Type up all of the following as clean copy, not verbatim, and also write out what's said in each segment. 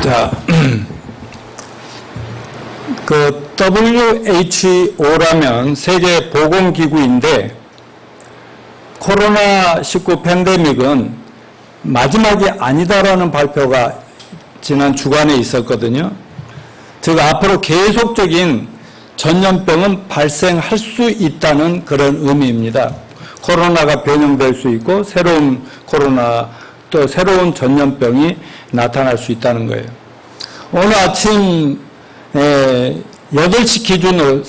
자, 그 WHO라면 세계 보건기구인데 코로나19 팬데믹은 마지막이 아니다라는 발표가 지난 주간에 있었거든요. 즉 앞으로 계속적인 전염병은 발생할 수 있다는 그런 의미입니다. 코로나가 변형될 수 있고 새로운 코로나 또 새로운 전염병이 나타날 수 있다는 거예요. 오늘 아침 8시 기준으로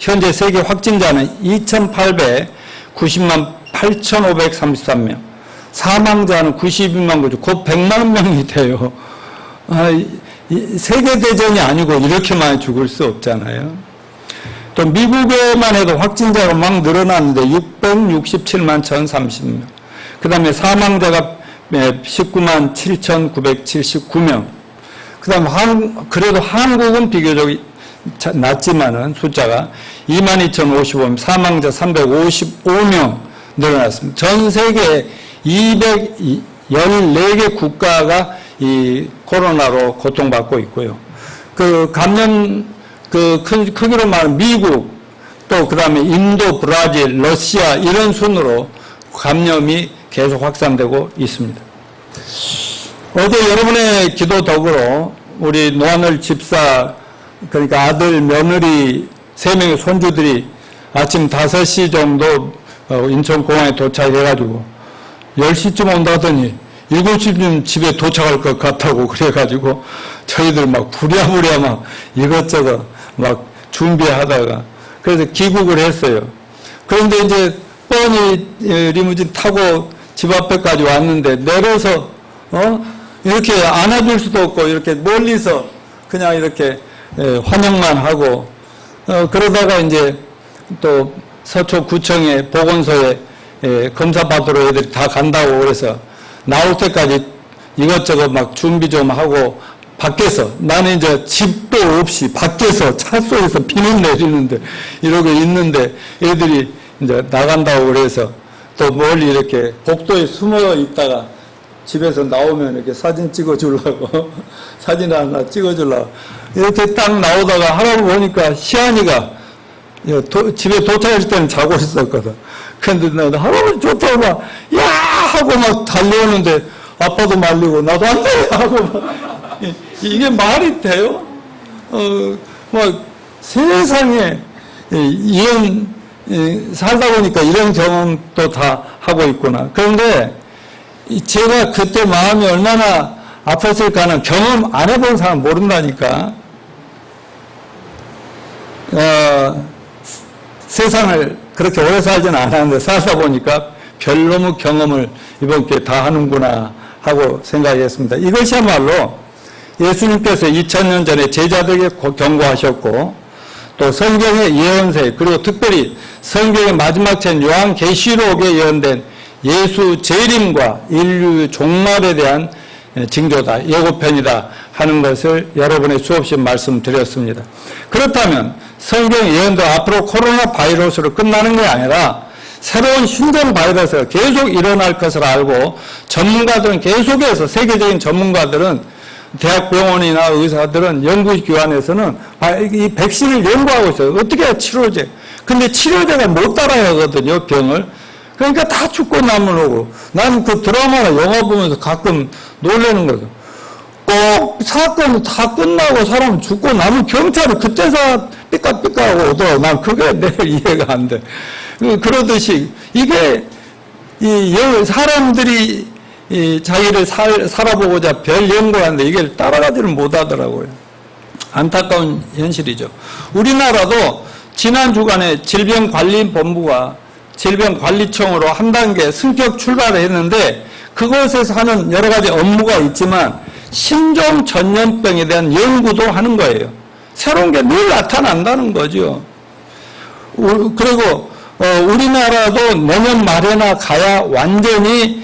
현재 세계 확진자는 2,890만 8,533명, 사망자는 92만 9천, 곧 100만 명이 돼요. 세계대전이 아니고 이렇게 많이 죽을 수 없잖아요. 또 미국에만 해도 확진자가 막 늘어났는데 667만 1,030명. 그 다음에 사망자가 19만 7,979명. 그 다음에 그래도 한국은 비교적 낮지만은 숫자가 22,055명, 사망자 355명 늘어났습니다. 전 세계 214개 국가가 이 코로나로 고통받고 있고요. 그 감염 크기로 말하면 미국, 또 그 다음에 인도, 브라질, 러시아 이런 순으로 감염이 계속 확산되고 있습니다. 어제 여러분의 기도 덕으로 우리 노하늘 집사, 그러니까 아들, 며느리 3명의 손주들이 아침 5시 정도 인천공항에 도착해가지고 10시쯤 온다더니 7시쯤 집에 도착할 것 같다고 그래가지고 저희들 막 부랴부랴 막 이것저것 막 준비하다가 그래서 귀국을 했어요. 그런데 이제 뻔히 리무진 타고 집 앞에까지 왔는데 내려서 이렇게 안아줄 수도 없고 이렇게 멀리서 그냥 이렇게 환영만 하고 그러다가 이제 또 서초구청에 보건소에 검사 받으러 애들이 다 간다고 그래서 나올 때까지 이것저것 막 준비 좀 하고 밖에서 나는 이제 집도 없이 밖에서 차 속에서 비는 내리는데 이러고 있는데 애들이 이제 나간다고 그래서 또 멀리 이렇게 복도에 숨어 있다가 집에서 나오면 이렇게 사진 찍어주려고 사진 하나 찍어주려고 이렇게 딱 나오다가 하라고 보니까 시안이가 집에 도착했을 때는 자고 있었거든. 근데 나 할아버지 좋다고 막 야 하고 막 달려오는데 아빠도 말리고 나도 안 돼 하고 막 이게 말이 돼요? 막 세상에 이런 살다 보니까 이런 경험도 다 하고 있구나. 그런데 제가 그때 마음이 얼마나 아팠을까는 경험 안 해본 사람 모른다니까. 세상을 그렇게 오래 살지는 않았는데 살다 보니까 별놈의 경험을 이번 기회에 다 하는구나 하고 생각했습니다. 이것이야말로 예수님께서 2000년 전에 제자들에게 경고하셨고 또 성경의 예언서 그리고 특별히 성경의 마지막 책 요한계시록에 예언된 예수 재림과 인류 종말에 대한 징조다, 예고편이다 하는 것을 여러분의 수없이 말씀드렸습니다. 그렇다면 성경 예언도 앞으로 코로나 바이러스로 끝나는 게 아니라 새로운 신종 바이러스가 계속 일어날 것을 알고 전문가들은 계속해서 세계적인 전문가들은 대학 병원이나 의사들은 연구기관에서는 이 백신을 연구하고 있어요. 어떻게 해야 치료제. 근데 치료제가 못 따라가거든요, 병을. 그러니까 다 죽고 남으려고. 나는 그 드라마나 영화 보면서 가끔 놀라는 거죠. 꼭 사건 다 끝나고 사람 죽고 남은 경찰이 그때서 삐까삐까하고 오더라고. 난 그게 내가 이해가 안 돼. 그러듯이 이게 사람들이 자기를 살아보고자 별 연구하는데 이게 따라가지를 못하더라고요. 안타까운 현실이죠. 우리나라도 지난 주간에 질병관리본부가 질병관리청으로 한 단계 승격 출발을 했는데 그곳에서 하는 여러 가지 업무가 있지만 신종 전염병에 대한 연구도 하는 거예요. 새로운 게 늘 나타난다는 거죠. 그리고 우리나라도 내년 말에나 가야 완전히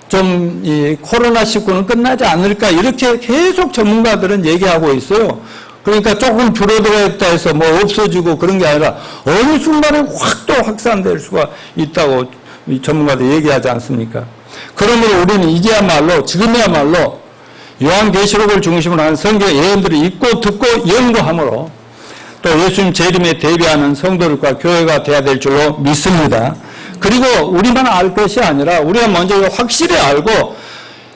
좀 코로나19는 끝나지 않을까 이렇게 계속 전문가들은 얘기하고 있어요. 그러니까 조금 줄어들었다 해서 뭐 없어지고 그런 게 아니라 어느 순간에 확 또 확산될 수가 있다고 전문가들 얘기하지 않습니까? 그러므로 우리는 이제야말로 지금이야말로 요한계시록을 중심으로 하는 성경 예언들을 읽고 듣고 연구함으로 또 예수님 재림에 대비하는 성도들과 교회가 돼야 될 줄로 믿습니다. 그리고 우리만 알 것이 아니라 우리가 먼저 확실히 알고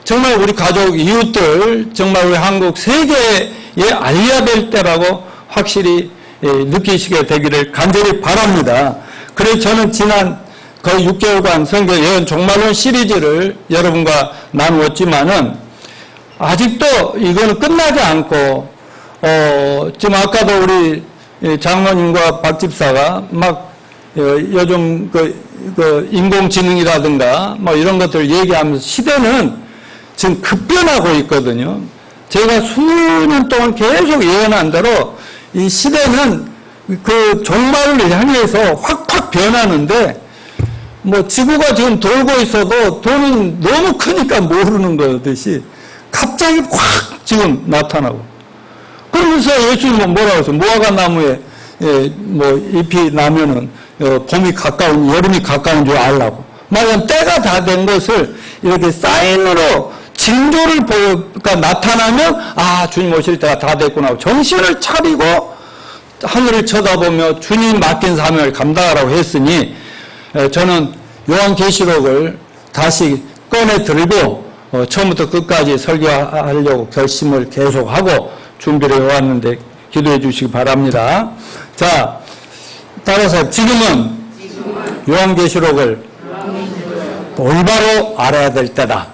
정말 우리 가족, 이웃들, 정말 우리 한국 세계에 알려야 될 때라고 확실히 느끼시게 되기를 간절히 바랍니다. 그래서 저는 지난 거의 6개월간 성경 예언 종말론 시리즈를 여러분과 나누었지만은 아직도 이거는 끝나지 않고 지금 아까도 우리 장로님과 박 집사가 막 요즘 그 인공지능이라든가 뭐 이런 것들을 얘기하면서 시대는 지금 급변하고 있거든요. 제가 수년 동안 계속 예언한 대로 이 시대는 그 종말을 향해서 확확 변하는데 뭐 지구가 지금 돌고 있어도 돈은 너무 크니까 모르는 거듯이 갑자기 확 지금 나타나고 그러면서 예수님은 뭐라고 했어요? 무화과 나무에 뭐 잎이 나면은 봄이 가까운 여름이 가까운 줄 알라고 말하면 때가 다 된 것을 이렇게 사인으로 징조를 보여가 나타나면 아 주님 오실 때가 다 됐구나 정신을 차리고 하늘을 쳐다보며 주님 맡긴 사명을 감당하라고 했으니 저는 요한계시록을 다시 꺼내 들고 처음부터 끝까지 설교하려고 결심을 계속하고 준비를 해왔는데 기도해 주시기 바랍니다. 자, 따라서 지금은 요한계시록을 올바로 알아야 될 때다.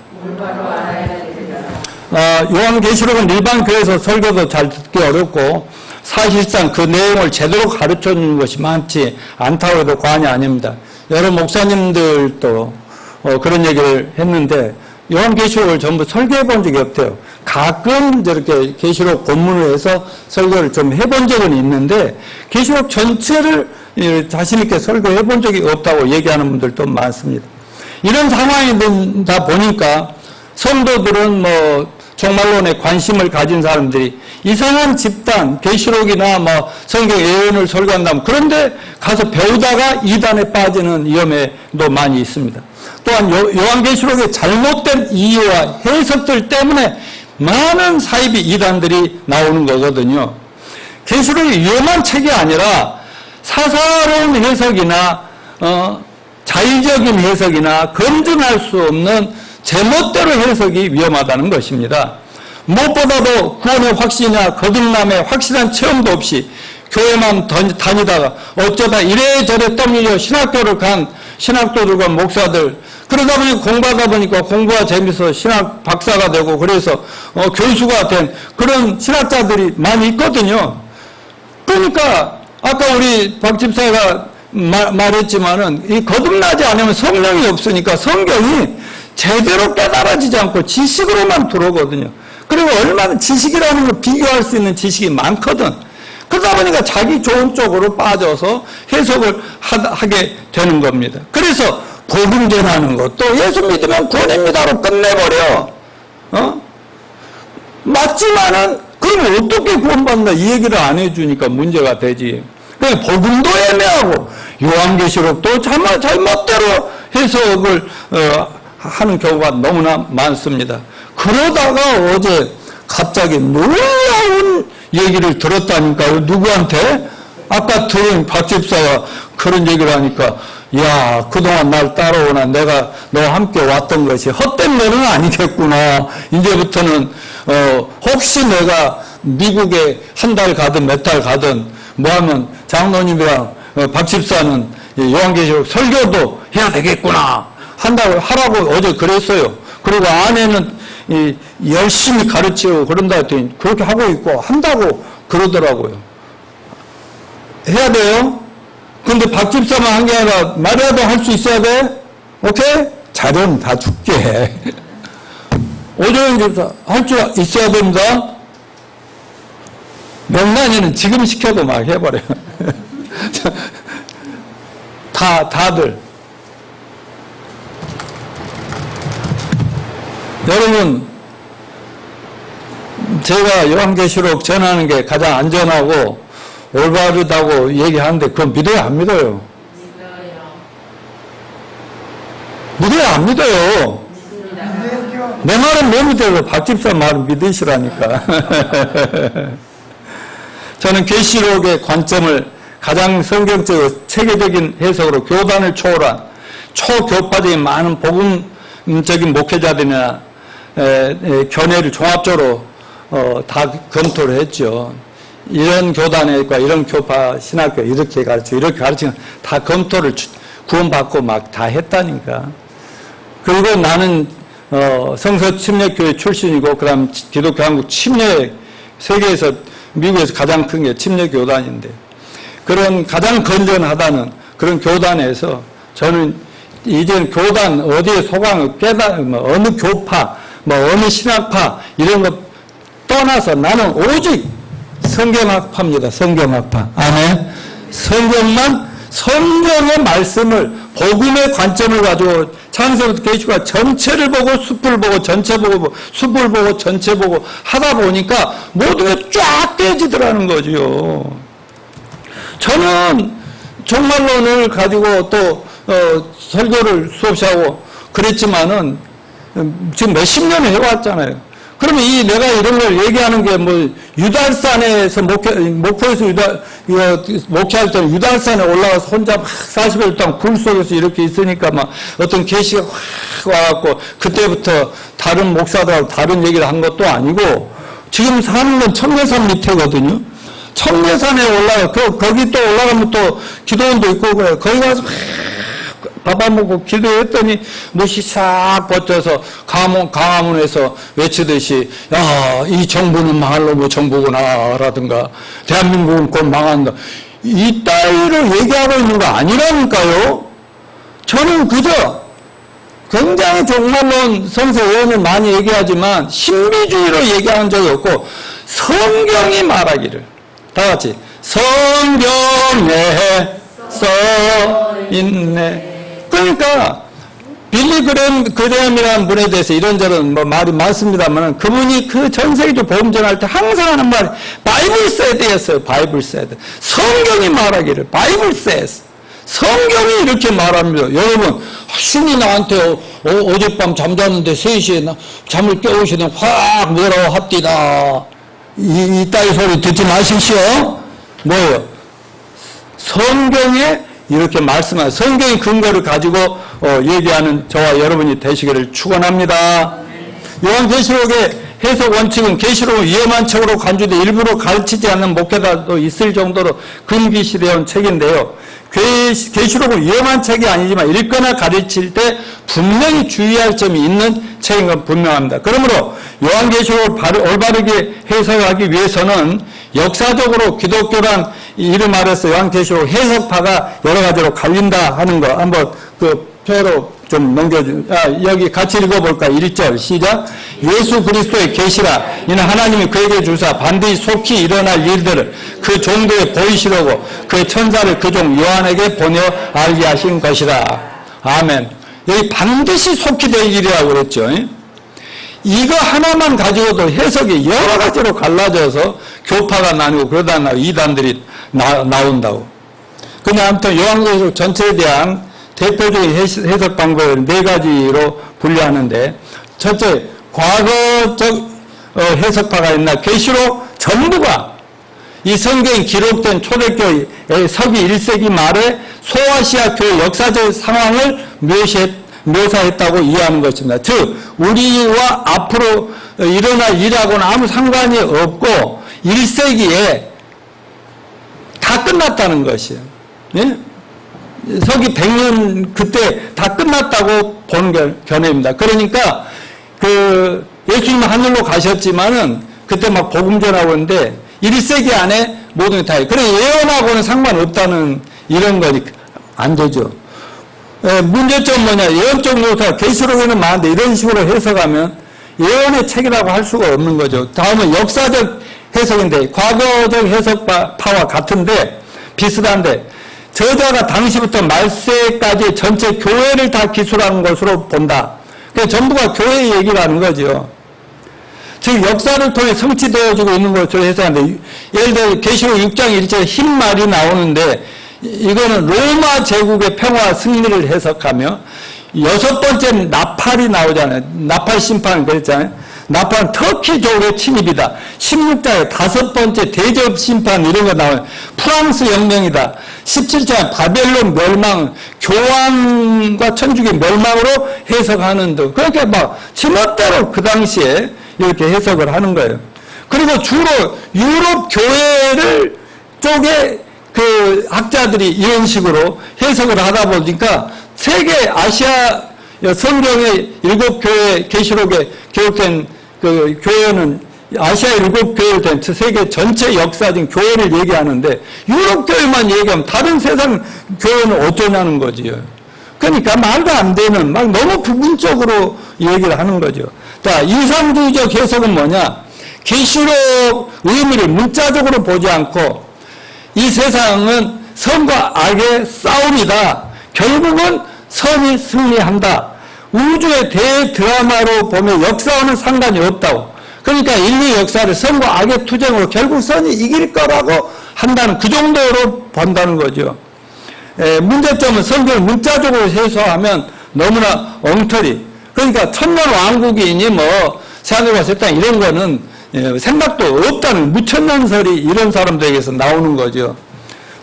요한계시록은 일반 교회에서 설교도 잘 듣기 어렵고 사실상 그 내용을 제대로 가르쳐 주는 것이 많지 않다고 해도 과언이 아닙니다. 여러 목사님들도 그런 얘기를 했는데 요한계시록을 전부 설교해 본 적이 없대요. 가끔 저렇게 계시록 본문을 해서 설교를 좀 해본 적은 있는데 계시록 전체를 자신 있게 설교해 본 적이 없다고 얘기하는 분들도 많습니다. 이런 상황이 된다 보니까 성도들은 뭐 종말론에 관심을 가진 사람들이 이상한 집단, 계시록이나 뭐 성경 예언을 설교한다면 그런데 가서 배우다가 이단에 빠지는 위험에도 많이 있습니다. 또한 요한계시록의 잘못된 이해와 해석들 때문에 많은 사이비 이단들이 나오는 거거든요. 계시록이 위험한 책이 아니라 사사로운 해석이나 자의적인 해석이나 검증할 수 없는 제멋대로 해석이 위험하다는 것입니다. 무엇보다도 구원의 확신이나 거듭남의 확실한 체험도 없이 교회만 다니다가 어쩌다 이래저래 떠밀려 신학교를 간 신학도들과 목사들 그러다 보니 공부하다 보니까 공부가 재밌어 신학 박사가 되고 그래서 교수가 된 그런 신학자들이 많이 있거든요. 그러니까 아까 우리 박 집사가 말했지만은 이 거듭나지 않으면 성령이 없으니까 성경이 제대로 깨달아지지 않고 지식으로만 들어오거든요. 그리고 얼마나 지식이라는 걸 비교할 수 있는 지식이 많거든. 그러다 보니까 자기 좋은 쪽으로 빠져서 해석을 하게 되는 겁니다. 그래서 복음 전하는 것도 예수 믿으면 구원입니다로 끝내버려. 맞지만은 그럼 어떻게 구원받나 이 얘기를 안 해주니까 문제가 되지. 그냥 복음도 애매하고 요한계시록도 잘못대로 해석을 하는 경우가 너무나 많습니다. 그러다가 어제 갑자기 놀라운 얘기를 들었다니까요. 누구한테? 아까 들은 박 집사가 그런 얘기를 하니까 야 그동안 날 따라오나 내가 너와 함께 왔던 것이 헛된 말은 아니겠구나. 이제부터는 혹시 내가 미국에 한 달 가든 몇 달 가든 뭐하면 장로님이랑 박 집사는 요한계시록 설교도 해야 되겠구나 하라고 어제 그랬어요. 그리고 아내는 열심히 가르치고 그런다 했더니 그렇게 하고 있고 한다고 그러더라고요. 해야 돼요. 근데 박 집사만 한 게 아니라 말이라도 할 수 있어야 돼. 오케이? 자료는 다 줄게. 오정현 집사 할 줄 있어야 됩니다. 명란이는 지금 시켜도 막 해버려요. 다들. 여러분, 제가 요한계시록 전하는 게 가장 안전하고 올바르다고 얘기하는데 그건 믿어요, 안 믿어요? 믿어요, 안 믿어요? 내 말은 못 믿어도 박 집사 말은 믿으시라니까. 저는 계시록의 관점을 가장 성경적으로 체계적인 해석으로 교단을 초월한 초교파적인 많은 복음적인 목회자들이나 견해를 종합적으로 다 검토를 했죠. 이런 교단과 이런 교파 신학교 이렇게 가르치면 다 검토를 구원받고 막 다 했다니까. 그리고 나는 성서 침례교회 출신이고 그다음 기독교 한국 침례 세계에서 미국에서 가장 큰 게 침례교단인데 그런 가장 건전하다는 그런 교단에서 저는 이제는 교단 어디에 속하는 어느 교파 어느 신학파 이런 거 떠나서 나는 오직 성경학파입니다. 성경학파. 아멘. 성경의 말씀을 복음의 관점을 가지고 창세부터 계시록 전체를 보고 숲을 보고 전체 보고 숲을 보고 전체 보고 하다 보니까 모두가 쫙 깨지더라는 거지요. 저는 종말론을 가지고 또 설교를 수업시하고 그랬지만은 지금 몇십 년을 해왔잖아요. 그러면 내가 이런 걸 얘기하는 게 유달산에서 목포에서 목회할 때는 유달산에 올라가서 혼자 막 40일 동안 굴 속에서 이렇게 있으니까 막 어떤 계시가 확 와갖고 그때부터 다른 목사들하고 다른 얘기를 한 것도 아니고 지금 사는 건 청계산 밑에거든요. 청계산에 거기 또 올라가면 또 기도원도 있고 그래요. 거기 가서 밥 안 먹고 기도했더니 못이 싹 버텨서 강화문에서 외치듯이 이 정부는 망할 놈의 정부구나 라든가 대한민국은 곧 망한다. 이 따위로 얘기하고 있는 거 아니라니까요. 저는 그저 굉장히 종말론 성서 의원을 많이 얘기하지만 신비주의로 얘기한 적이 없고 성경이 말하기를 다 같이 성경에 써있네. 그러니까 빌리 그레엄이라는 분에 대해서 이런저런 말이 많습니다만 그분이 그 전 세계적 복음 전할 때 항상 하는 말이 바이블 세드였어요. 바이블 세드. 성경이 말하기를 바이블 세드. 성경이 이렇게 말합니다. 여러분 신이 나한테 어젯밤 잠자는데 3시에 잠을 깨우시면 확 뭐라고 합디다. 이따위 소리 듣지 마십시오. 뭐예요? 성경에 이렇게 말씀하는 성경의 근거를 가지고 얘기하는 저와 여러분이 되시기를 축원합니다. 요한계시록의 해석 원칙은 계시록은 위험한 척으로 간주돼 일부러 가르치지 않는 목회자도 있을 정도로 금기시되어 책인데요. 계시록은 위험한 책이 아니지만 읽거나 가르칠 때 분명히 주의할 점이 있는 책인 건 분명합니다. 그러므로 요한계시록을 올바르게 해석하기 위해서는 역사적으로 기독교란 이름 아래서 요한계시록 해석파가 여러 가지로 갈린다 하는 거 한번 그 표로 좀 여기 같이 읽어볼까? 1절 시작. 예수 그리스도의 계시라 이는 하나님이 그에게 주사 반드시 속히 일어날 일들을 그 종들에 보이시려고 그 천사를 그 종 요한에게 보내어 알게 하신 것이다. 아멘. 여기 반드시 속히 될 일이라고 그랬죠. 이거 하나만 가지고도 해석이 여러 가지로 갈라져서 교파가 나뉘고 그러다 이단들이 나온다고. 근데 아무튼 요한계시록 전체에 대한 대표적인 해석 방법을 4가지로 분류하는데 첫째, 과거적 해석파가 있나 계시록 전부가 이 성경이 기록된 초대교회 서기 1세기 말에 소아시아 교회 역사적 상황을 묘사했다고 이해하는 것입니다. 즉 우리와 앞으로 일어날 일하고는 아무 상관이 없고 1세기에 다 끝났다는 것이에요. 예? 서기 100년 그때 다 끝났다고 보는 견해입니다. 그러니까 예수님은 하늘로 가셨지만은 그때 막 복음 전하고 있는데 1세기 안에 모든 게 다 그래 예언하고는 상관없다는 이런 거니 안 되죠. 문제점 뭐냐? 예언적 묘사 계시록에는 많은데 이런 식으로 해석하면 예언의 책이라고 할 수가 없는 거죠. 다음은 역사적 해석인데 과거적 해석파와 같은데 비슷한데 저자가 당시부터 말세까지 전체 교회를 다 기술하는 것으로 본다. 그러니까 전부가 교회 얘기라는 거죠. 즉 역사를 통해 성취되어지고 있는 것으로 해석하는데 예를 들어 계시록 6장 1절에 흰 말이 나오는데 이거는 로마 제국의 평화 승리를 해석하며 6번째 나팔이 나오잖아요. 나팔 심판 그랬잖아요. 나팔은 터키족의 침입이다. 16장에 5번째 대접 심판 이런 거 나와요. 프랑스 혁명이다. 17장에 바벨론 멸망, 교황과 천주교 멸망으로 해석하는 등. 그렇게 막 지멋대로 그 당시에 이렇게 해석을 하는 거예요. 그리고 주로 유럽 교회를 쪽에 그 학자들이 이런 식으로 해석을 하다 보니까 세계 아시아 성경의 7교회 계시록에 기록된 그 교회는 아시아 7교회를 된 세계 전체 역사적인 교회를 얘기하는데 유럽 교회만 얘기하면 다른 세상 교회는 어쩌냐는 거지요. 그러니까 말도 안 되는 막 너무 부분적으로 얘기를 하는 거죠. 자, 이상주의적 해석은 뭐냐? 계시록 의미를 문자적으로 보지 않고 이 세상은 선과 악의 싸움이다. 결국은 선이 승리한다. 우주의 대드라마로 보면 역사와는 상관이 없다고. 그러니까 인류 역사를 선과 악의 투쟁으로 결국 선이 이길 거라고 한다는 그 정도로 본다는 거죠. 문제점은 성경을 문자적으로 해석하면 너무나 엉터리. 그러니까 천년왕국이니 뭐 세상과 세상 이런 거는 생각도 없다는 무천년설이 이런 사람들에게서 나오는 거죠.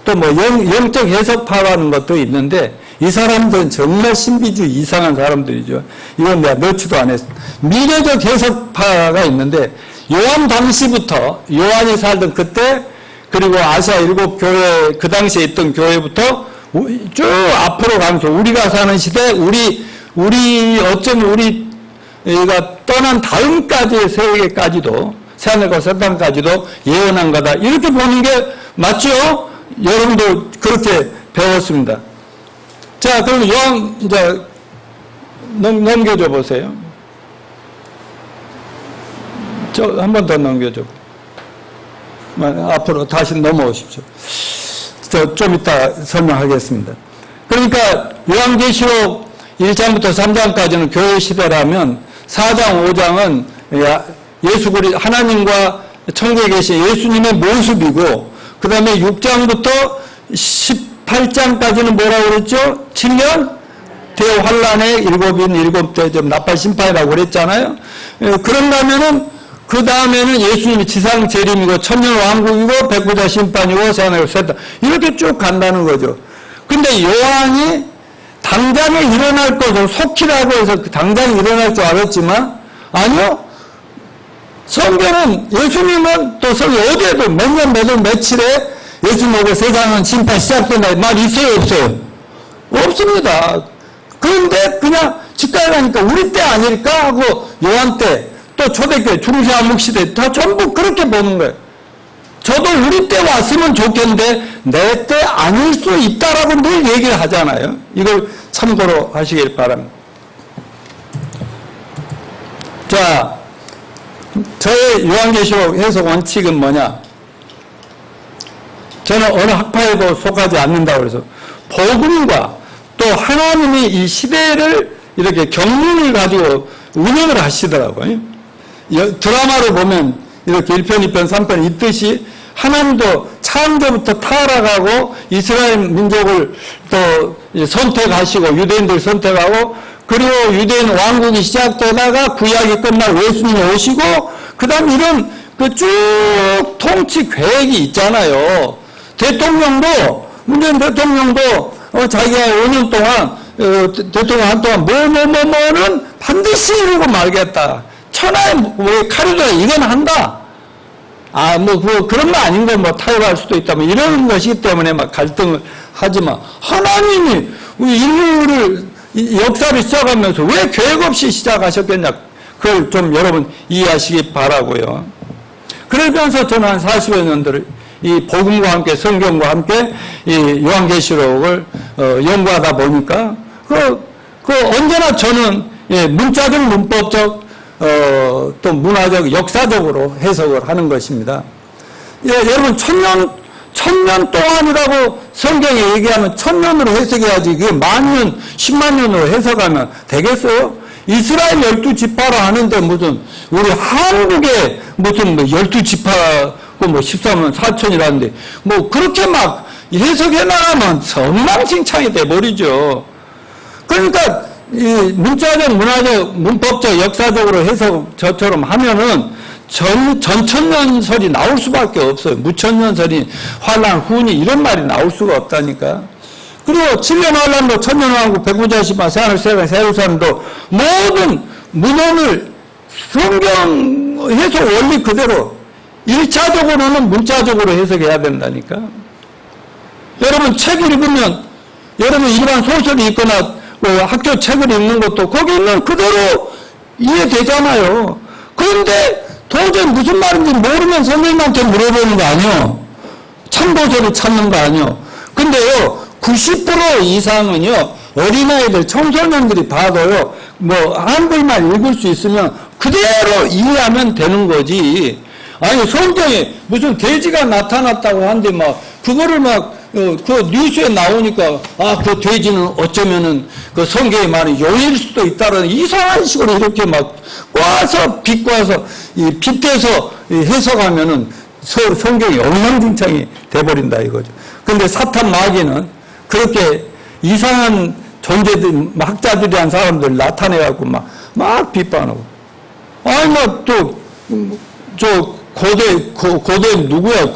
또 뭐 영적 해석파라는 것도 있는데 이 사람들은 정말 신비주의 이상한 사람들이죠. 이건 내가 넣지도 안 했어. 미래적 해석파가 있는데 요한 당시부터 요한이 살던 그때 그리고 아시아 7교회 그 당시에 있던 교회부터 쭉 앞으로 가면서 우리가 사는 시대 어쩌면 우리가 떠난 다음까지의 세계까지도 새하늘과 새 땅까지도 예언한 거다. 이렇게 보는 게 맞죠? 여러분도 그렇게 배웠습니다. 자, 그럼 요한 이제 넘겨줘 보세요. 저 한 번 더 넘겨줘. 앞으로 다시 넘어오십시오. 좀 이따 설명하겠습니다. 그러니까 요한계시록 1장부터 3장까지는 교회 시대라면 4장, 5장은 예수 그리스도 하나님과 천국에 계신 예수님의 모습이고 그 다음에 6장부터 18장까지는 뭐라고 그랬죠? 7년 대환란의 7인 나팔 심판이라고 그랬잖아요. 그런다면은 그 다음에는 예수님이 지상 재림이고 천년 왕국이고 백부자 심판이고 세상을 쇠다 이렇게 쭉 간다는 거죠. 근데 요한이 당장에 일어날 것을 속히라고 해서 당장에 일어날 줄 알았지만 아니요. 성경은 예수님은 또 어디에도 몇 년 며칠에 예수님 오고 세상은 심판 시작된다 말 있어요 없어요? 없습니다. 그런데 그냥 직가에 가니까 우리 때 아닐까 하고 요한 때 또 초대교회 중세 암흑시대 다 전부 그렇게 보는 거예요. 저도 우리 때 왔으면 좋겠는데 내 때 아닐 수 있다라고 늘 얘기를 하잖아요. 이걸 참고로 하시길 바랍니다. 자, 저의 요한계시록 해석 원칙은 뭐냐? 저는 어느 학파에도 속하지 않는다고 해서 복음과 또 하나님이 이 시대를 이렇게 경륜을 가지고 운영을 하시더라고요. 드라마로 보면 이렇게 1편, 2편, 3편 있듯이 하나님도 창조부터 타락하고 이스라엘 민족을 또 선택하시고 유대인들 선택하고 그리고 유대인 왕국이 시작되다가 구약이 끝나고 예수님이 오시고 그 다음 이런 그 쭉 통치 계획이 있잖아요. 대통령도 문재인 대통령도 자기가 5년 동안 대통령 한동안 뭐는 반드시 이루고 말겠다. 천하의 칼이다 이건 한다. 그런 거 아닌 거 타협할 수도 있다. 이런 것이기 때문에 막 갈등을 하지만 하나님이 인류를 역사를 시작하면서 왜 계획 없이 시작하셨겠냐. 그걸 좀 여러분 이해하시기 바라고요. 그러면서 저는 한 40여 년들을 이 복음과 함께 성경과 함께 이 요한계시록을 연구하다 보니까 언제나 저는 문자적 문법적 또 문화적 역사적으로 해석을 하는 것입니다. 여러분 천년 동안이라고 성경에 얘기하면 천년으로 해석해야지 그게 만년 10만 년으로 해석하면 되겠어요? 이스라엘 12지파로 하는데 무슨 우리 한국에 무슨 12지파고 13만 4천이라는데 그렇게 막 해석해 나가면 엉망진창이 돼버리죠. 그러니까 이 문자적, 문화적, 문법적, 역사적으로 해서 저처럼 하면은 전천년설이 나올 수밖에 없어요. 무천년설이 환란 후니 이런 말이 나올 수가 없다니까. 그리고 7년 환란도 천년왕국 백부자시마 새하늘세상 새우산도 모든 문헌을 성경 해석 원리 그대로 1차적으로는 문자적으로 해석해야 된다니까. 여러분 책 읽으면 여러분 일반 소설이 있거나 학교 책을 읽는 것도 거기 있는 그대로 이해되잖아요. 그런데 도저히 무슨 말인지 모르면 선생님한테 물어보는 거 아니요. 참고서를 찾는 거 아니요. 근데요 90% 이상은요 어린아이들 청소년들이 봐도요 뭐 한글만 읽을 수 있으면 그대로 이해하면 되는 거지. 아니 성경에 무슨 돼지가 나타났다고 하는데 막 그거를 막 그 뉴스에 나오니까 그 돼지는 어쩌면은 그 성경에 말하는 용일 수도 있다는 이상한 식으로 이렇게 막 꽈서 비꼬아서 빗대서 해석하면은 성경이 엉망진창이 돼버린다 이거죠. 근데 사탄 마귀는 그렇게 이상한 존재들 학자들이 한 사람들 나타내갖고 막 비판하고 아니 막 또 저 고대 누구야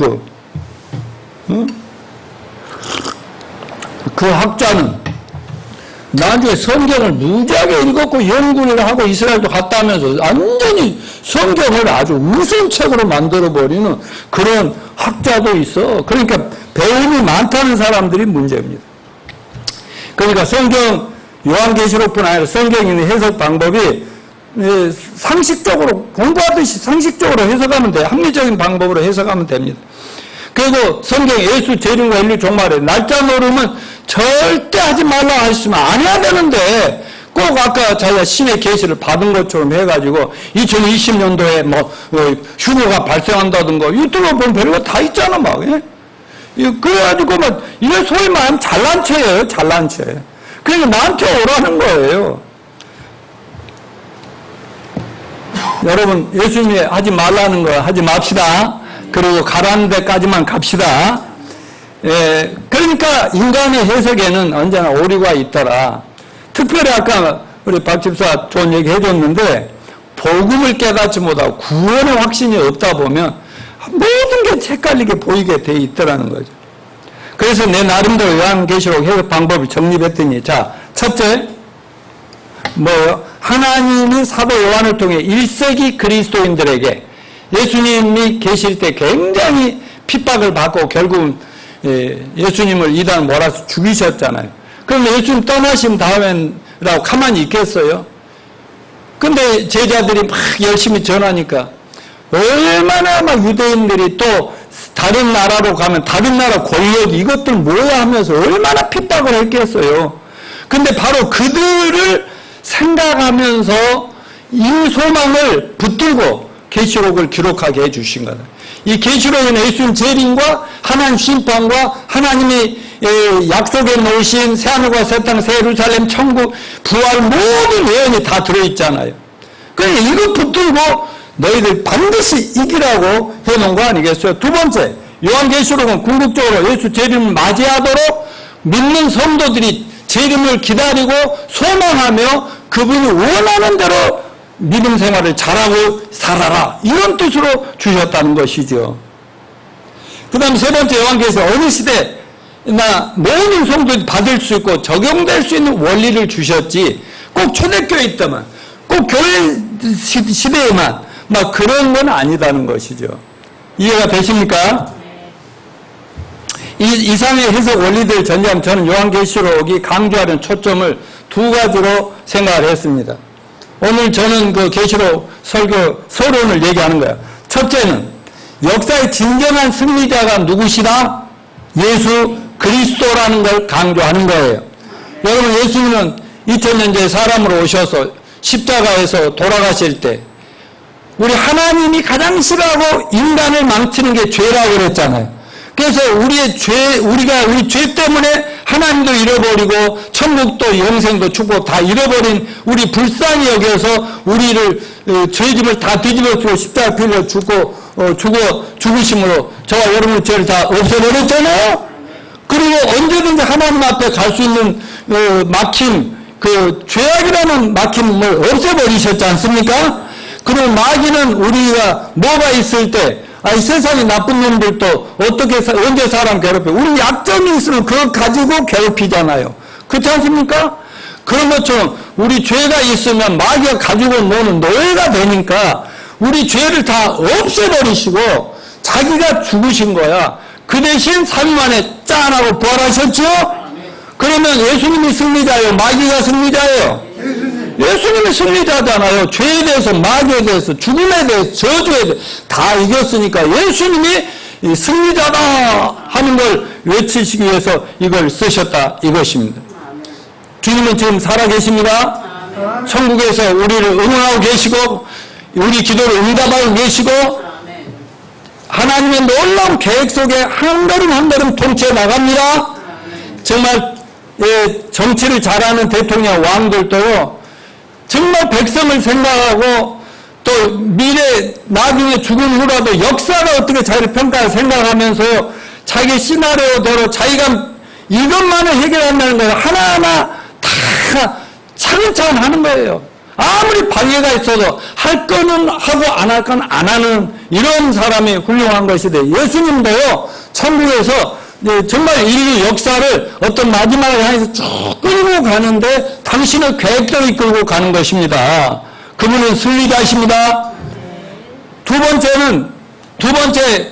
응? 그 학자는 나중에 성경을 무지하게 읽었고 연구를 하고 이스라엘도 갔다 하면서 완전히 성경을 아주 우선책으로 만들어버리는 그런 학자도 있어. 그러니까 배움이 많다는 사람들이 문제입니다. 그러니까 성경 요한계시록뿐 아니라 성경의 해석 방법이 상식적으로 공부하듯이 상식적으로 해석하면 돼요. 합리적인 방법으로 해석하면 됩니다. 그리고 성경 예수 재림과 인류 종말에 날짜 노름은 절대 하지 말라고 하시면 안 해야 되는데 꼭 아까 자기가 신의 계시를 받은 것처럼 해가지고 2020년도에 뭐 휴무가 발생한다든가 유튜브 보면 별거 다 있잖아 막. 예? 그래가지고 막 이게 소위 말하면 잘난 체예요. 잘난 체. 그러니까 나한테 오라는 거예요. 여러분 예수님이 하지 말라는 거 하지 맙시다. 그리고 가라는 데까지만 갑시다. 그러니까 인간의 해석에는 언제나 오류가 있더라. 특별히 아까 우리 박 집사 좋은 얘기 해줬는데 복음을 깨닫지 못하고 구원의 확신이 없다 보면 모든 게 헷갈리게 보이게 돼 있더라는 거죠. 그래서 내 나름대로 요한계시록 해석 방법을 정립했더니 자, 첫째 하나님이 사도 요한을 통해 1세기 그리스도인들에게 예수님이 계실 때 굉장히 핍박을 받고 결국은 예수님을 이단 몰아서 죽이셨잖아요. 그럼 예수님 떠나신 다음에라고 가만히 있겠어요? 근데 제자들이 막 열심히 전하니까 얼마나 막 유대인들이 또 다른 나라로 가면 다른 나라 권력 이것들 뭐야 하면서 얼마나 핍박을 했겠어요. 근데 바로 그들을 생각하면서 이 소망을 붙들고 계시록을 기록하게 해주신 거다. 이 계시록은 예수님 재림과 하나님 심판과 하나님이 약속해 놓으신 새하늘과 새 땅, 새 예루살렘, 천국, 부활 모든 예언이 다 들어있잖아요. 그러니까 이거 붙들고 너희들 반드시 이기라고 해놓은 거 아니겠어요? 두 번째, 요한계시록은 궁극적으로 예수 재림을 맞이하도록 믿는 성도들이 재림을 기다리고 소망하며 그분이 원하는 대로 믿음 생활을 잘하고 살아라 이런 뜻으로 주셨다는 것이죠. 그 다음에 세 번째 요한계시록 어느 시대나 모든 성도들이 받을 수 있고 적용될 수 있는 원리를 주셨지 꼭 초대교회 때만 꼭 교회 시대에만 막 그런 건 아니다는 것이죠. 이해가 되십니까? 이상의 해석 원리들을 전제하면 저는 요한계시록이 강조하는 초점을 두 가지로 생각을 했습니다. 오늘 저는 그 계시록 설교 서론을 얘기하는 거예요. 첫째는 역사의 진정한 승리자가 누구시다? 예수 그리스도라는 걸 강조하는 거예요. 여러분 예수님은 2000년 전에 사람으로 오셔서 십자가에서 돌아가실 때 우리 하나님이 가장 싫어하고 인간을 망치는 게 죄라고 그랬잖아요. 그래서 우리 죄 때문에 하나님도 잃어버리고 천국도 영생도 축복 다 잃어버린 우리 불쌍히 여겨서 우리를 죄짐을 다 뒤집어쓰고 십자가 빌려 죽으심으로 저와 여러분의 죄를 다 없애버렸잖아요. 그리고 언제든지 하나님 앞에 갈 수 있는 막힘 그 죄악이라는 막힘을 없애버리셨지 않습니까? 그리고 마귀는 우리가 뭐가 있을 때, 이 세상에 나쁜 놈들도 언제 사람 괴롭혀? 우리 약점이 있으면 그거 가지고 괴롭히잖아요. 그렇지 않습니까? 그런 것처럼 우리 죄가 있으면 마귀가 가지고 노는 노예가 되니까 우리 죄를 다 없애버리시고 자기가 죽으신 거야. 그 대신 3일 만에 짠하고 부활하셨죠? 그러면 예수님이 승리자예요? 마귀가 승리자예요? 예수님이 승리자잖아요. 죄에 대해서, 마귀에 대해서, 죽음에 대해서, 저주에 대해서 다 이겼으니까 예수님이 승리자다 하는 걸 외치시기 위해서 이걸 쓰셨다 이것입니다. 주님은 지금 살아계십니다. 천국에서 우리를 응원하고 계시고 우리 기도를 응답하고 계시고 하나님의 놀라운 계획 속에 한 걸음 한 걸음 통치해 나갑니다. 정말 정치를 잘하는 대통령 왕들도 정말 백성을 생각하고 또 미래 나중에 죽은 후라도 역사가 어떻게 자기를 평가할 생각하면서 자기 시나리오대로 자기가 이것만을 해결한다는 거예요. 하나하나 다 차근차근 하는 거예요. 아무리 방해가 있어도 할 거는 하고 안 할 건 안 하는 이런 사람이 훌륭한 것이데 예수님도요 천국에서 정말 인류 역사를 어떤 마지막을 향해서 쭉 끌고 가는데 당신의 계획대로 이끌고 가는 것입니다. 그분은 승리자이십니다. 두 번째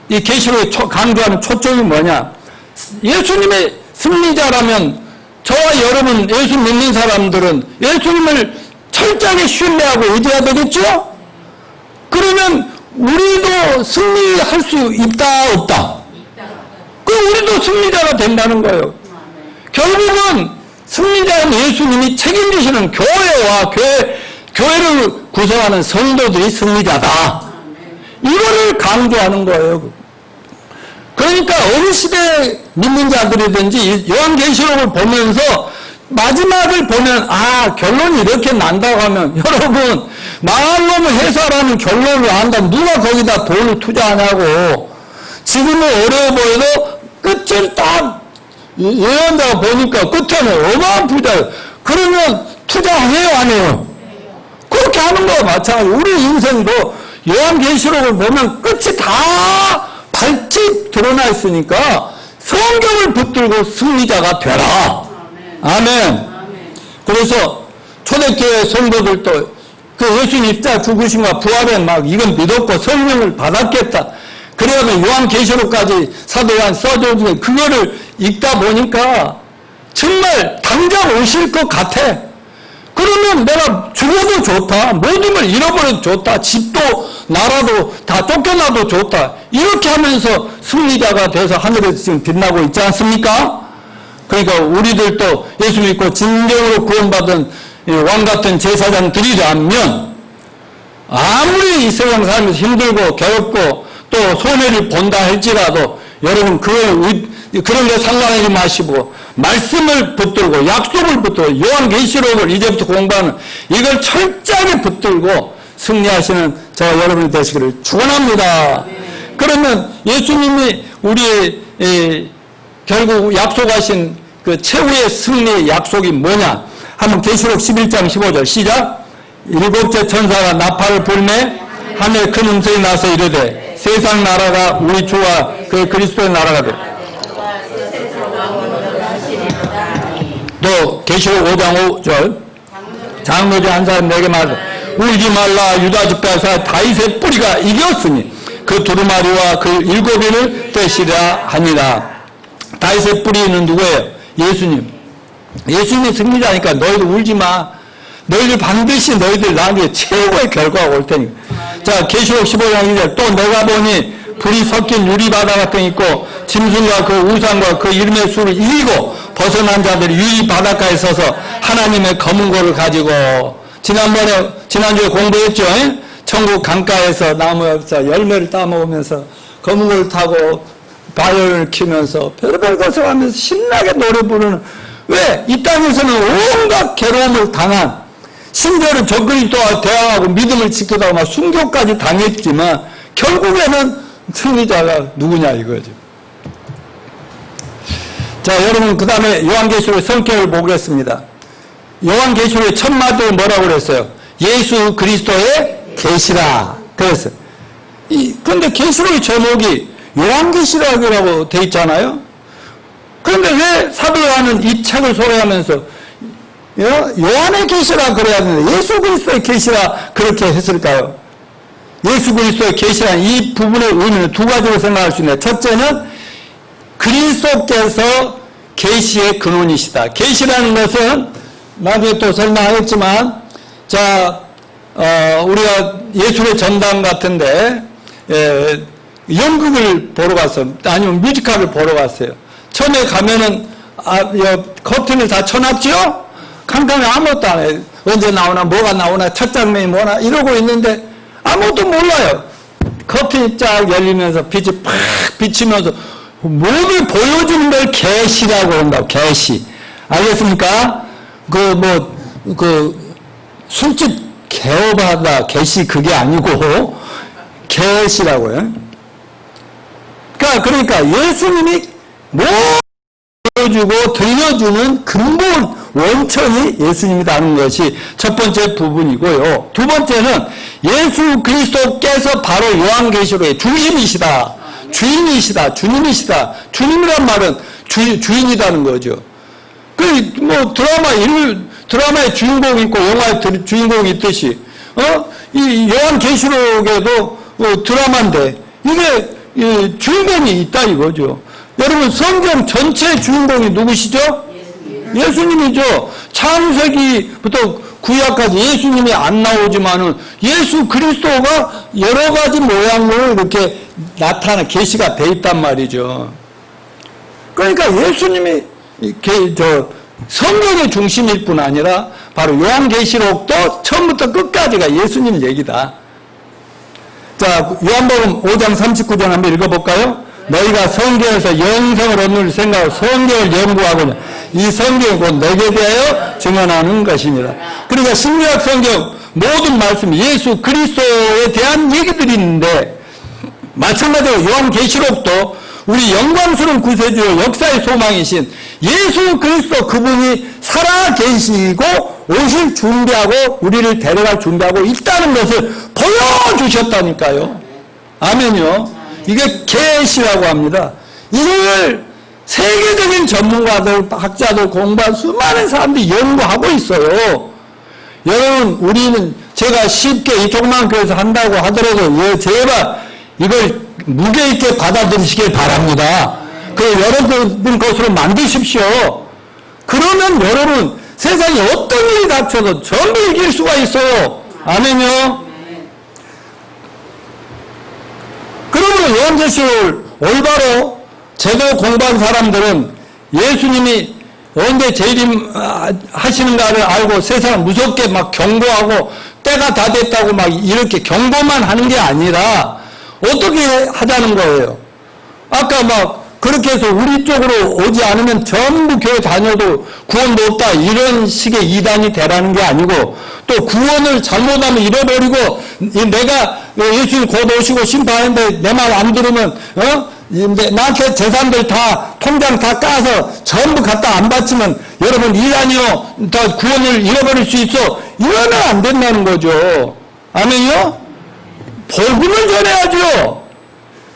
이 계시록에 강조하는 초점이 뭐냐? 예수님의 승리자라면 저와 여러분 예수 믿는 사람들은 예수님을 철저하게 신뢰하고 의지해야 되겠죠? 그러면 우리도 승리할 수 있다 없다? 우리도 승리자가 된다는 거예요. 결국은 승리자는 예수님이 책임지시는 교회와 교회를 구성하는 성도들이 승리자다. 이거를 강조하는 거예요. 그러니까 어느 시대 믿는 자들이든지 요한계시록을 보면서 마지막을 보면 결론이 이렇게 난다고 하면 여러분 망할 놈을 해소하라는 결론을 안다면 누가 거기다 돈을 투자하냐고. 지금은 어려워 보여도 끝을 딱 예언자가 보니까 끝에는 어마어마한 부자예요. 그러면 투자해요 안 해요? 그렇게 하는 거와 마찬가지. 우리 인생도 요한계시록을 보면 끝이 다 발집 드러나 있으니까 성경을 붙들고 승리자가 되라. 아멘. 그래서 초대교회 성도들도 그 예수님 십자가 죽으심과 부활에 막 이건 믿었고 성령을 받았겠다. 그래야면 요한계시록까지 사도 요한 써주는 그거를 읽다 보니까 정말 당장 오실 것 같아. 그러면 내가 죽어도 좋다. 모든 걸 잃어버려도 좋다. 집도 나라도 다 쫓겨나도 좋다. 이렇게 하면서 승리자가 돼서 하늘에서 지금 빛나고 있지 않습니까? 그러니까 우리들도 예수 믿고 진정으로 구원받은 왕같은 제사장들이라면 아무리 이 세상 살면서 힘들고 괴롭고 또 손해를 본다 할지라도 여러분 그런 거 상관하지 마시고 말씀을 붙들고 약속을 붙들고 요한계시록을 이제부터 공부하는 이걸 철저하게 붙들고 승리하시는 저와 여러분이 되시기를 축원합니다. 그러면 예수님이 우리의 결국 약속하신 그 최후의 승리의 약속이 뭐냐? 한번 계시록 11장 15절 시작. 일곱째 천사가 나팔을 불매 하늘 큰 음성이 나서 이르되 세상 나라가 우리 주와 그 그리스도의 나라가 되라. 또 계시록 5장 5절 장로주 한 사람 내게 말하되 울지 말라. 유다 집사에서 다윗의 뿌리가 이겼으니 그 두루마리와 그 일곱인을 떼시라 하니라. 다윗의 뿌리는 누구예요? 예수님. 예수님이 승리자니까 너희들 울지 마. 너희들 반드시 너희들 나중에 최고의 결과가 올 테니까. 자, 계시록 15장 2절 또 내가 보니 불이 섞인 유리바다 같은 게 있고 짐승과 그 우상과 그 이름의 수를 이기고 벗어난 자들이 유리 바닷가에 서서 하나님의 검은 고를 가지고 지난주에 공부했죠. 천국 강가에서 나무에서 열매를 따먹으면서 검은 고를 타고 바이올린을 키면서 별별 것을 하면서 신나게 노래 부르는 왜? 이 땅에서는 온갖 괴로움을 당한 심지어는 적그리스도와 대항하고 믿음을 지키다가 막 순교까지 당했지만 결국에는 승리자가 누구냐 이거죠. 자, 여러분, 그 다음에 요한계시록의 성격을 보겠습니다. 요한계시록의 첫 마디를 뭐라고 그랬어요? 예수 그리스도의 계시라. 그랬어요. 그런데 계시록의 제목이 요한계시록이라고 돼 있잖아요? 그런데 왜 사도 요한은 이 책을 소개하면서 요한의 계시라 그래야 되는데 예수 그리스도의 계시라 그렇게 했을까요? 예수 그리스도의 계시란 이 부분의 의미는 두 가지로 생각할 수 있는데, 첫째는 그리스도께서 계시의 근원이시다. 계시라는 것은 나중에 또 설명하겠지만, 자, 우리가 예술의 전당 같은데 연극을 보러 갔어요. 아니면 뮤지컬을 보러 갔어요. 처음에 가면은 커튼을 다 쳐놨죠? 캄캄해 아무것도 안 해요. 언제 나오나 뭐가 나오나 첫 장면이 뭐나 이러고 있는데 아무것도 몰라요. 커튼이 쫙 열리면서 빛이 팍 비치면서 몸을 보여주는 걸 계시라고 한다고. 계시. 알겠습니까? 술집 개업하다 계시 그게 아니고 계시라고요. 그러니까 예수님이 뭐 보여주고 들려주는 근본 원천이 예수님이라는 것이 첫 번째 부분이고요. 두 번째는 예수 그리스도께서 바로 요한계시록의 중심이시다. 주인이시다. 주님이시다. 주님이란 말은 주인이라는 거죠. 드라마의 주인공이 있고 영화의 주인공이 있듯이, 이 요한계시록에도 드라마인데, 이게 주인공이 있다 이거죠. 여러분, 성경 전체의 주인공이 누구시죠? 예수님이죠. 창세기부터 구약까지 예수님이 안 나오지만은 예수 그리스도가 여러 가지 모양으로 이렇게 계시가 돼 있단 말이죠. 그러니까 예수님이 성경의 중심일 뿐 아니라 바로 요한계시록도 처음부터 끝까지가 예수님 얘기다. 자, 요한복음 5장 39절 한번 읽어볼까요? 너희가 성경에서 영생을 얻는 생각으로 성경을 연구하고는 이 성경이 곧 내게 대하여 증언하는 것입니다. 그러니까 신구약 성경 모든 말씀이 예수 그리스도에 대한 얘기들이 있는데, 마찬가지로 요한계시록도 우리 영광스러운 구세주요 역사의 소망이신 예수 그리스도 그분이 살아 계시고 오실 준비하고 우리를 데려갈 준비하고 있다는 것을 보여주셨다니까요. 아멘요. 이게 계시라고 합니다. 이걸 세계적인 전문가들, 학자들, 공부한 수많은 사람들이 연구하고 있어요. 여러분, 우리는 제가 쉽게 이 조그만 교회에서 한다고 하더라도 제발 이걸 무게 있게 받아들이시길 바랍니다. 여러분 것으로 만드십시오. 그러면 여러분 세상에 어떤 일이 닥쳐도 전부 이길 수가 있어요. 아멘요. 그러므로 요한계시록을 올바로 제대로 공부한 사람들은 예수님이 언제 재림하시는가를 알고 세상을 무섭게 막 경고하고 때가 다 됐다고 막 이렇게 경고만 하는 게 아니라 어떻게 하자는 거예요. 아까 막 그렇게 해서 우리 쪽으로 오지 않으면 전부 교회 다녀도 구원도 없다 이런 식의 이단이 되라는 게 아니고, 또 구원을 잘못하면 잃어버리고 내가 예수님 곧 오시고 심판하는데 내 말 안 들으면 나한테 재산들 다 통장 다 까서 전부 갖다 안 바치면 여러분 이단이요 다 구원을 잃어버릴 수 있어. 이러면 안 된다는 거죠. 아멘요? 복음을 전해야죠.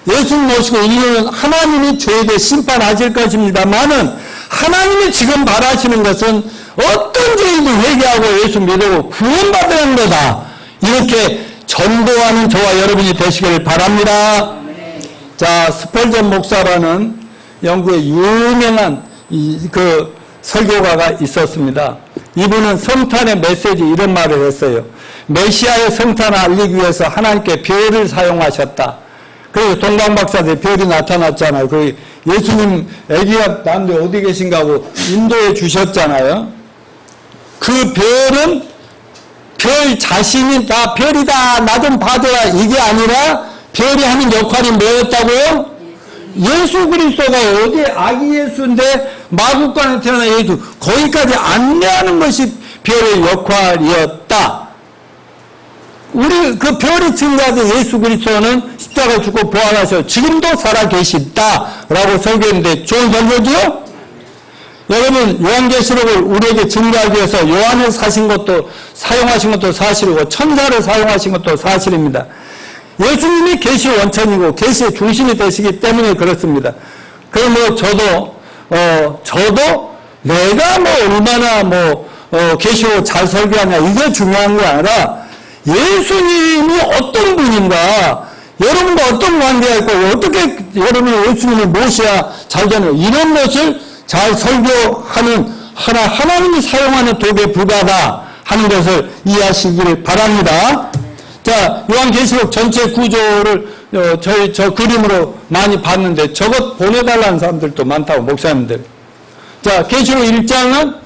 예수님 모시고 인류는 하나님이 죄에 대해 심판하실 것입니다만은 하나님이 지금 바라시는 것은 어떤 죄인도 회개하고 예수 믿고 구원받는 거다. 이렇게 전도하는 저와 여러분이 되시길 바랍니다. 자, 스펄전 목사라는 영국의 유명한 그 설교가가 있었습니다. 이분은 성탄의 메시지 이런 말을 했어요. 메시아의 성탄을 알리기 위해서 하나님께 별을 사용하셨다. 그래서 동방박사들 별이 나타났잖아요. 그 예수님 아기가 남들 어디 계신가 하고 인도에 주셨잖아요. 그 별은 별 자신이 다 별이다 나 좀 봐줘라 이게 아니라 별이 하는 역할이 뭐였다고요? 예수 그리스도가 어디 아기 예수인데 마국간에 태어난 예수 거기까지 안내하는 것이 별의 역할이었다. 우리 그 별이 증거하던 예수 그리스도는 십자가에 죽고 부활하셔 지금도 살아 계시다라고 설교했는데 좋은 설교죠? 여러분 요한계시록을 우리에게 증거하기 위해서 요한을 사용하신 것도 사실이고 천사를 사용하신 것도 사실입니다. 예수님이 계시의 원천이고 계시의 중심이 되시기 때문에 그렇습니다. 그럼 저도 내가 얼마나 계시록 잘 설교하냐 이게 중요한 게 아니라 예수님이 어떤 분인가, 여러분과 어떤 관계가 있고 어떻게 여러분이 예수님을 모셔야 잘 되는 이런 것을 잘 설교하는 하나님이 사용하는 도구에 불과하다 하는 것을 이해하시기를 바랍니다. 자, 요한계시록 전체 구조를 저 그림으로 많이 봤는데 저것 보내달라는 사람들도 많다고, 목사님들. 자, 계시록 1장은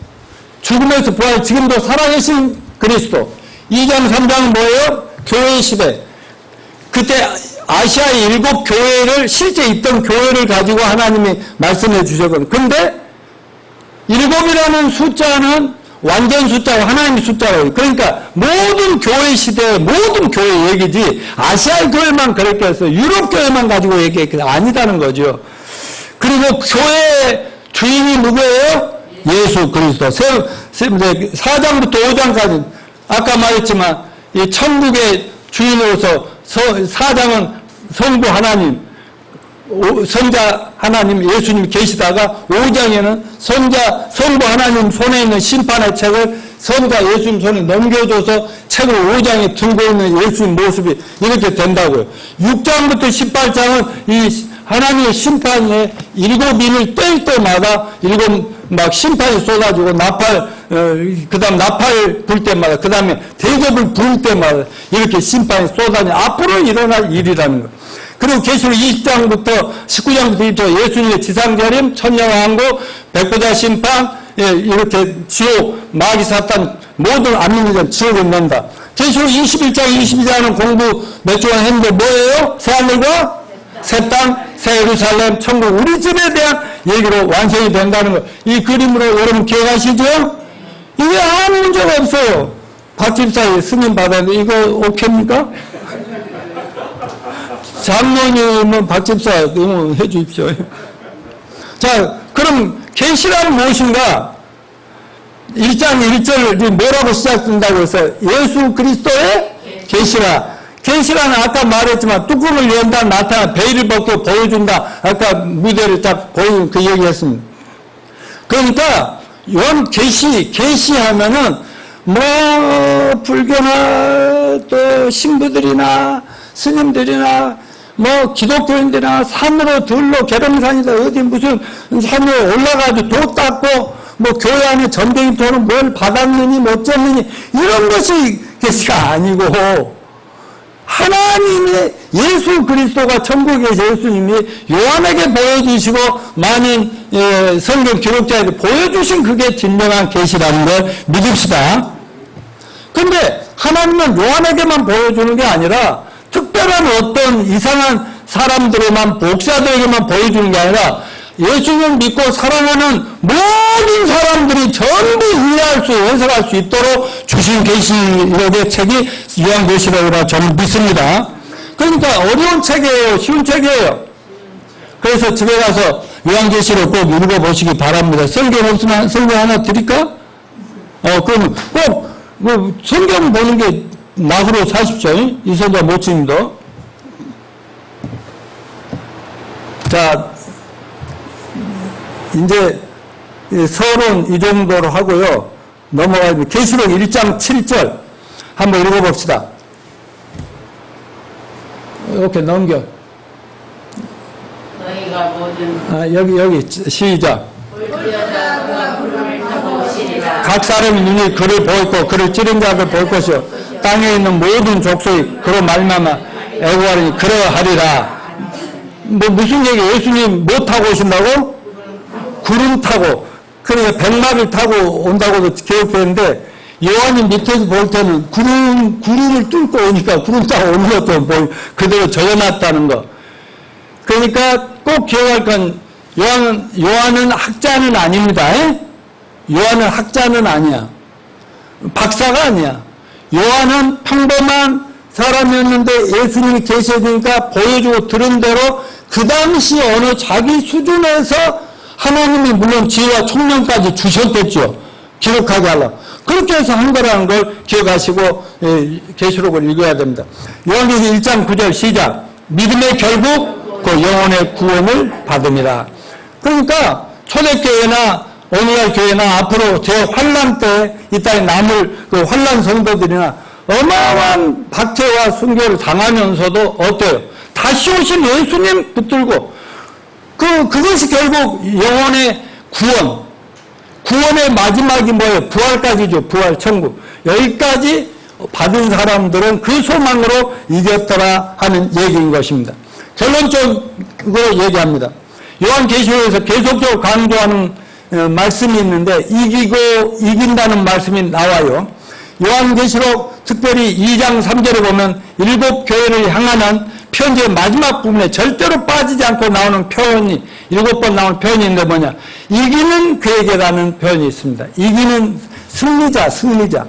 죽음에서 부활, 지금도 살아계신 그리스도. 2장, 3장은 뭐예요? 교회 시대. 그때 아시아의 7 교회를, 실제 있던 교회를 가지고 하나님이 말씀해 주셨거든요. 근데 7이라는 숫자는 완전 숫자고 하나님의 숫자라고. 그러니까 모든 교회 시대의 모든 교회 얘기지 아시아 교회만 그렇게 해서 유럽 교회만 가지고 얘기했기 아니다는 거죠. 그리고 교회의 주인이 누구예요? 예수 그리스도. 4장부터 5장까지 아까 말했지만 이 천국의 주인으로서 4장은 성부 하나님, 선자 하나님 예수님이 계시다가 5장에는 성부 하나님 손에 있는 심판의 책을 선자 예수님 손에 넘겨줘서 책을 5장에 들고 있는 예수님 모습이 이렇게 된다고요. 6장부터 18장은 이 하나님의 심판의 7인을 뗄 때마다 막 심판이 쏟아지고 그 다음 나팔 불 때마다, 그 다음에 대접을 부를 때마다 이렇게 심판이 쏟아지는 앞으로 일어날 일이라는 거. 그리고 계시록 20장부터 19장부터 예수님의 지상자림, 천녀왕국, 백보자 심판, 이렇게 지옥, 마귀 사탄, 모든 안민이전 지옥을 넣는다. 계시록 21장, 22장은 공부 몇 주간 했는데 뭐예요? 새하늘과 새 땅, 새 예루살렘, 천국, 우리 집에 대한 얘기로 완성이 된다는 거. 이 그림으로 여러분 기억하시죠? 이게 아무 문제가 없어요. 박집사에 승인 받았는데 이거 오케이입니까? 장로님은 박집사 응원해 주십시오. 자, 그럼 계시란 무엇인가? 1장 1절 뭐라고 시작된다고 해서 예수 그리스도의 계시라. 계시라는 아까 말했지만 뚜껑을 연다, 나타나, 베일을 벗고 보여준다. 아까 무대를 딱 보여준 그 얘기했습니다. 그러니까 요한 계시하면은 불교나 또 신부들이나 스님들이나 기독교인들이나 산으로 들로 계룡산이다 어디 무슨 산에 올라가서 도 닦고 교회 안에 전쟁터는 뭘 받았느니 못 졌느니 이런 것이 계시가 아니고 하나님의 예수 그리스도가 천국에 계신 예수님이 요한에게 보여주시고 많은 성경 기록자에게 보여주신 그게 진정한 계시라는 걸 믿읍시다. 근데 하나님은 요한에게만 보여주는 게 아니라 특별한 어떤 이상한 사람들에만, 목사들에게만 보여주는 게 아니라 예수님을 믿고 사랑하는 모든 사람들이 전부 이해할 수, 해석할 수 있도록 주신 계시록의 책이 요한계시록이라 저는 믿습니다. 그러니까 어려운 책이에요? 쉬운 책이에요? 그래서 집에 가서 요한계시록 꼭 읽어보시기 바랍니다. 성경 없으면 성경 하나 드릴까? 그럼 꼭 성경 보는 게 낙으로 사십시오. 이선자 모친님도. 자, 이제 서론 이 정도로 하고요. 넘어가면 계시록 1장 7절 한번 읽어봅시다. 이렇게 넘겨. 너희가 모든 여기 시작. 각 사람의 눈이 그를 보였고 그를 찌른 자를 볼 것이요 땅에 있는 모든 족속이 그로 말미암아 애고하리니 그러하리라. 무슨 얘기? 예수님 뭐 타고 오신다고? 구름 타고, 그러니까 백마를 타고 온다고도 기록했는데 요한이 밑에서 볼 때는 구름을 뚫고 오니까 구름 타고 오는 것도 그대로 적어놨다는 거. 그러니까 꼭 기억할 건 요한은 학자는 아닙니다. 요한은 학자는 아니야. 박사가 아니야. 요한은 평범한 사람이었는데 예수님이 계셔주니까 보여주고 들은 대로 그 당시 어느 자기 수준에서 하나님이 물론 지혜와 총명까지 주셨겠죠. 기록하게 하려고. 그렇게 해서 한 거라는 걸 기억하시고 계시록을 읽어야 됩니다. 요한계시록 1장 9절 시작. 믿음의 결국 그 영혼의 구원을 받음이라. 그러니까 초대교회나 오늘날 교회나 앞으로 대환란 때 이 땅에 남을 그 환란 성도들이나 어마어마한 박해와 순교를 당하면서도 어때요? 다시 오신 예수님 붙들고 그것이 결국 영혼의 구원의 마지막이 뭐예요? 부활까지죠. 부활 천국. 여기까지 받은 사람들은 그 소망으로 이겼더라 하는 얘기인 것입니다. 결론적으로 얘기합니다. 요한계시록에서 계속적으로 강조하는 말씀이 있는데 이긴다는 말씀이 나와요. 요한계시록 특별히 2장 3절에 보면 7 교회를 향하는 편지의 마지막 부분에 절대로 빠지지 않고 나오는 표현이 7번 나오는 표현이 있는데 뭐냐? 이기는 그에게라는 표현이 있습니다. 이기는 승리자.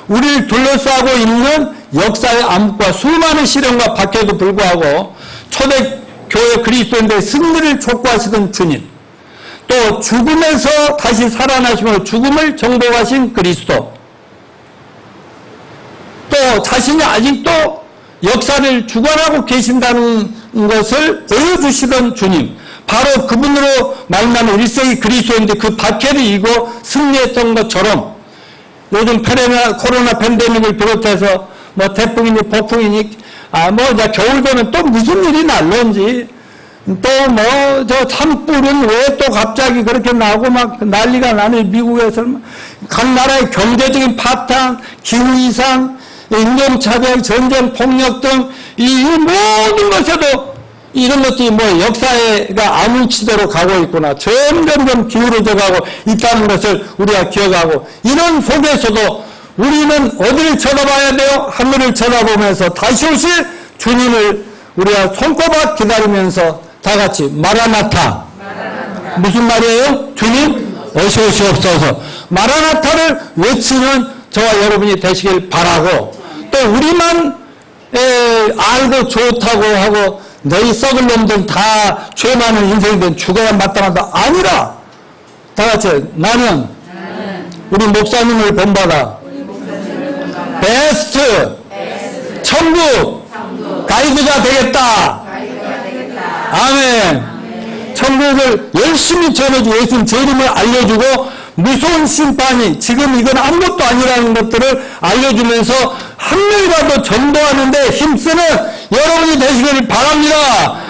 우리를 둘러싸고 있는 역사의 암흑과 수많은 시련과 박해에도 불구하고 초대교회 그리스도인들의 승리를 촉구하시던 주님, 또 죽음에서 다시 살아나시며 죽음을 정복하신 그리스도, 또 자신이 아직도 역사를 주관하고 계신다는 것을 보여주시던 주님, 바로 그분으로 말미암아 1세기 그리스도인들 그 박해를 이기고 승리했던 것처럼 요즘 코로나 팬데믹을 비롯해서 뭐 태풍이니 폭풍이니 이제 겨울 되면 또 무슨 일이 날런지 또 뭐 저 산불은 왜 또 갑자기 그렇게 나고 막 난리가 나네. 미국에서는 각 나라의 경제적인 파탄, 기후 이상, 인종차별, 전쟁, 폭력 등 이 모든 것에도 이런 것들이 뭐 역사가 아물치대로 가고 있구나. 점점 기울어져 가고 있다는 것을 우리가 기억하고, 이런 속에서도 우리는 어디를 쳐다봐야 돼요? 하늘을 쳐다보면서 다시 오실 주님을 우리가 손꼽아 기다리면서 다 같이 마라나타. 무슨 말이에요? 주님 어서 오시옵소서. 마라나타를 외치는 저와 여러분이 되시길 바라고, 또 우리만 알고 좋다고 하고 너희 썩을 놈들 다 죄 많은 인생이든 죽어야 마땅하다 아니라, 다 같이 나는 우리 목사님을 본받아 베스트 천국 가이드가 되겠다. 아멘. 천국을 열심히 전해주고 예수님 제 이름을 알려주고 무서운 심판이 지금 이건 아무것도 아니라는 것들을 알려주면서 한 명이라도 전도하는데 힘쓰는 여러분이 되시기를 바랍니다.